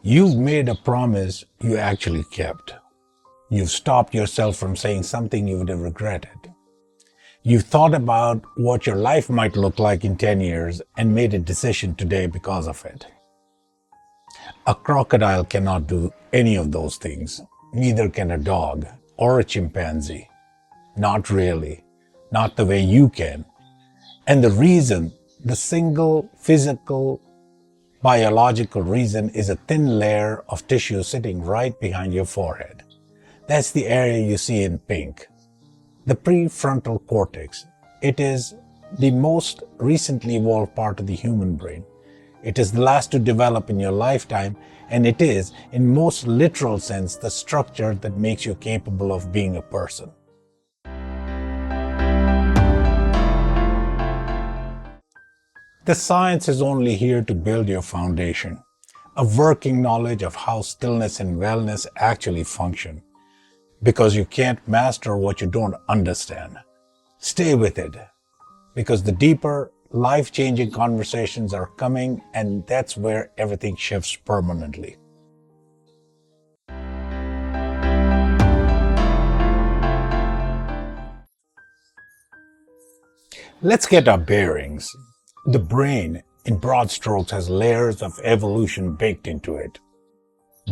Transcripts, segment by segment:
You've made a promise you actually kept. You've stopped yourself from saying something you would have regretted. You've thought about what your life might look like in 10 years and made a decision today because of it. A crocodile cannot do any of those things. Neither can a dog or a chimpanzee. Not really. Not the way you can. And the single physical, biological reason is a thin layer of tissue sitting right behind your forehead. That's the area you see in pink. The prefrontal cortex. It is the most recently evolved part of the human brain. It is the last to develop in your lifetime, and it is, in most literal sense, the structure that makes you capable of being a person. The science is only here to build your foundation, a working knowledge of how stillness and wellness actually function. Because you can't master what you don't understand. Stay with it, because the deeper, life-changing conversations are coming, and that's where everything shifts permanently. Let's get our bearings. The brain, in broad strokes, has layers of evolution baked into it.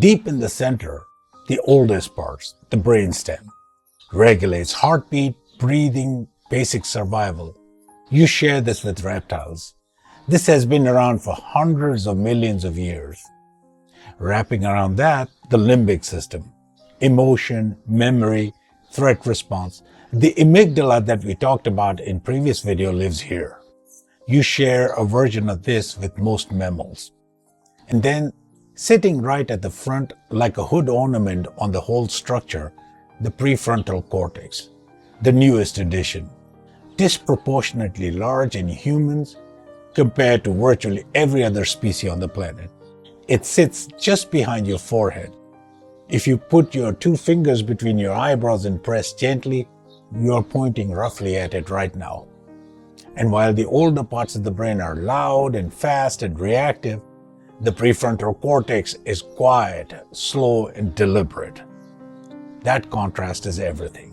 Deep in the center, the oldest parts, the brainstem, regulates heartbeat, breathing, basic survival. You share this with reptiles. This has been around for hundreds of millions of years. Wrapping around that, the limbic system, emotion, memory, threat response. The amygdala that we talked about in previous video lives here. You share a version of this with most mammals. And then, sitting right at the front like a hood ornament on the whole structure, the prefrontal cortex, the newest addition, disproportionately large in humans compared to virtually every other species on the planet. It sits just behind your forehead. If you put your two fingers between your eyebrows and press gently, you're pointing roughly at it right now. And while the older parts of the brain are loud and fast and reactive, the prefrontal cortex is quiet, slow, and deliberate. That contrast is everything.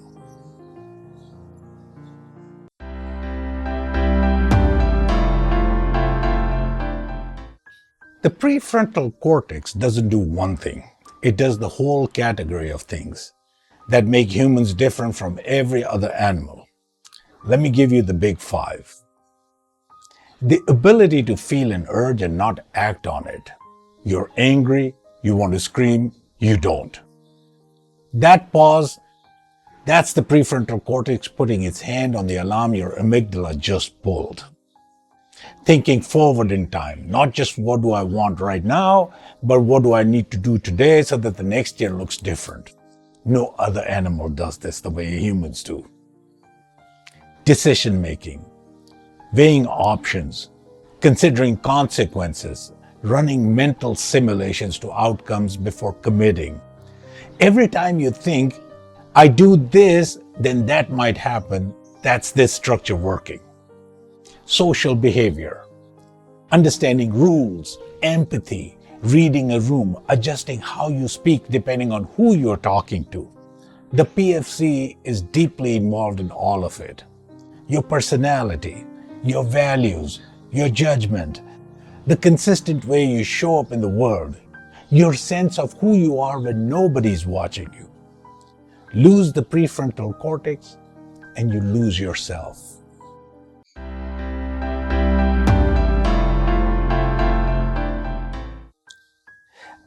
The prefrontal cortex doesn't do one thing. It does the whole category of things that make humans different from every other animal. Let me give you the big five. The ability to feel an urge and not act on it. You're angry, you want to scream, you don't. That pause, that's the prefrontal cortex putting its hand on the alarm your amygdala just pulled. Thinking forward in time, not just what do I want right now, but what do I need to do today so that the next year looks different. No other animal does this the way humans do. Decision making. Weighing options, considering consequences, running mental simulations to outcomes before committing. Every time you think, I do this, then that might happen, that's this structure working. Social behavior, understanding rules, empathy, reading a room, adjusting how you speak depending on who you're talking to. The PFC is deeply involved in all of it. Your personality, your values, your judgment, the consistent way you show up in the world, your sense of who you are when nobody's watching you. Lose the prefrontal cortex and you lose yourself.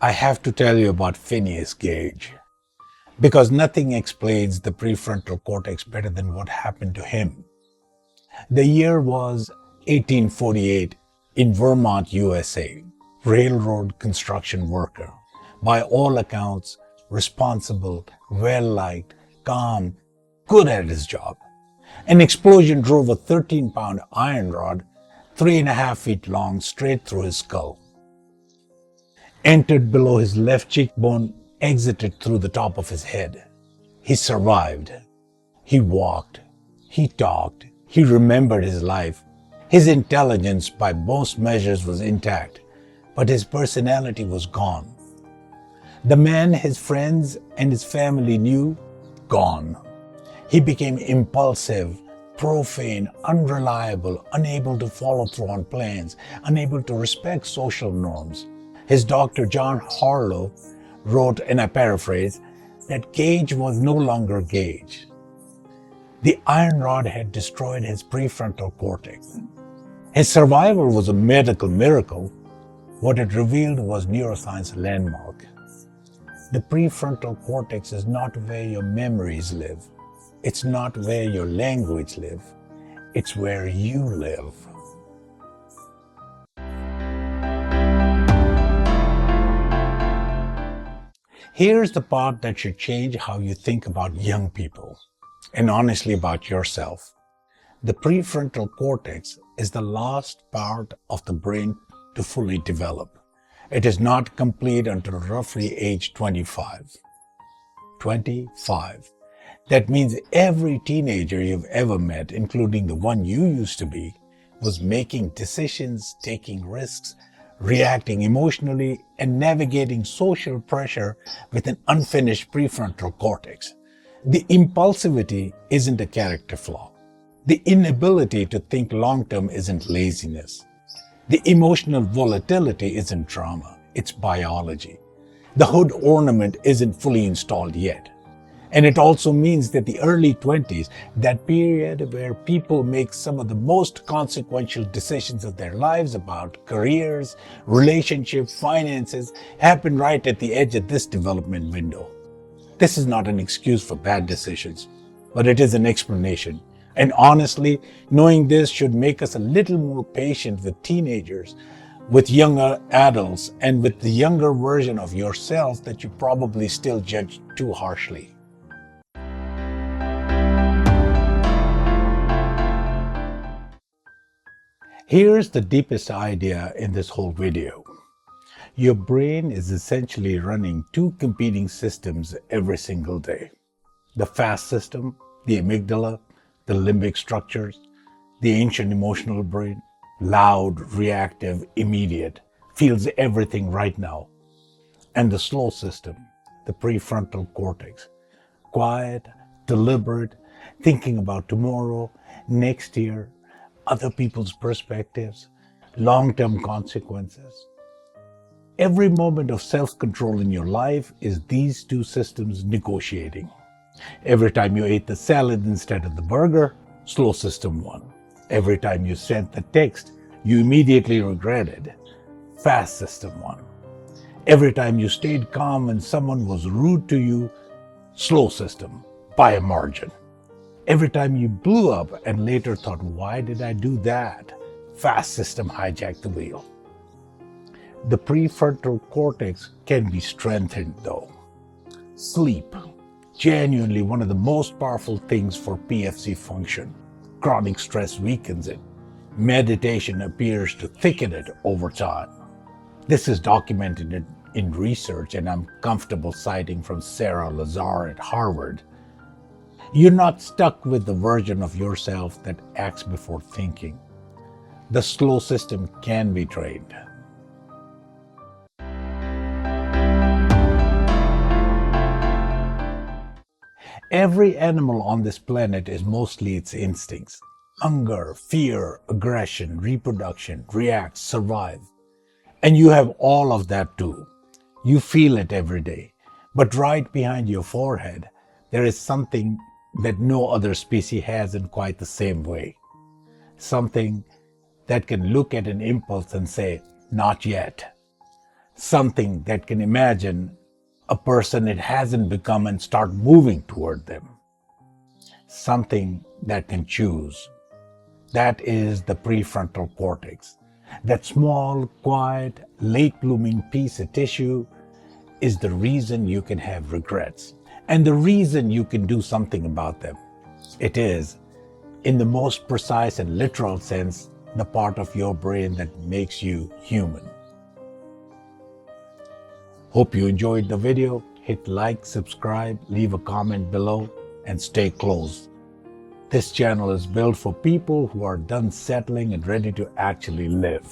I have to tell you about Phineas Gage, because nothing explains the prefrontal cortex better than what happened to him. The year was 1848 in Vermont, USA. Railroad construction worker. By all accounts, responsible, well-liked, calm, good at his job. An explosion drove a 13-pound iron rod 3.5 feet long straight through his skull. Entered below his left cheekbone, exited through the top of his head. He survived. He walked. He talked. He remembered his life. His intelligence, by most measures, was intact, but his personality was gone. The man his friends and his family knew, gone. He became impulsive, profane, unreliable, unable to follow through on plans, unable to respect social norms. His doctor, John Harlow, wrote, and I paraphrase, that Gage was no longer Gage. The iron rod had destroyed his prefrontal cortex. His survival was a medical miracle. What it revealed was neuroscience landmark. The prefrontal cortex is not where your memories live. It's not where your language live. It's where you live. Here's the part that should change how you think about young people, and honestly about yourself. The prefrontal cortex is the last part of the brain to fully develop. It is not complete until roughly age 25. 25. That means every teenager you've ever met, including the one you used to be, was making decisions, taking risks, reacting emotionally, and navigating social pressure with an unfinished prefrontal cortex. The impulsivity isn't a character flaw. The inability to think long-term isn't laziness. The emotional volatility isn't drama, it's biology. The hood ornament isn't fully installed yet. And it also means that the early 20s, that period where people make some of the most consequential decisions of their lives about careers, relationships, finances, happen right at the edge of this development window. This is not an excuse for bad decisions, but it is an explanation. And honestly, knowing this should make us a little more patient with teenagers, with younger adults, and with the younger version of yourself that you probably still judge too harshly. Here's the deepest idea in this whole video. Your brain is essentially running two competing systems every single day. The fast system, the amygdala, the limbic structures, the ancient emotional brain, loud, reactive, immediate, feels everything right now. And the slow system, the prefrontal cortex, quiet, deliberate, thinking about tomorrow, next year, other people's perspectives, long-term consequences. Every moment of self-control in your life is these two systems negotiating. Every time you ate the salad instead of the burger, slow system won. Every time you sent the text you immediately regretted, fast system won. Every time you stayed calm when someone was rude to you, slow system, by a margin. Every time you blew up and later thought, why did I do that? Fast system hijacked the wheel. The prefrontal cortex can be strengthened though. Sleep, genuinely one of the most powerful things for PFC function. Chronic stress weakens it. Meditation appears to thicken it over time. This is documented in research, and I'm comfortable citing from Sarah Lazar at Harvard. You're not stuck with the version of yourself that acts before thinking. The slow system can be trained. Every animal on this planet is mostly its instincts. Hunger, fear, aggression, reproduction, react, survive. And you have all of that too. You feel it every day. But right behind your forehead, there is something that no other species has in quite the same way. Something that can look at an impulse and say, not yet. Something that can imagine a person it hasn't become and start moving toward them. Something that can choose. That is the prefrontal cortex. That small, quiet, late-blooming piece of tissue is the reason you can have regrets, and the reason you can do something about them. It is, in the most precise and literal sense, the part of your brain that makes you human. Hope you enjoyed the video. Hit like, subscribe, leave a comment below, and stay close. This channel is built for people who are done settling and ready to actually live.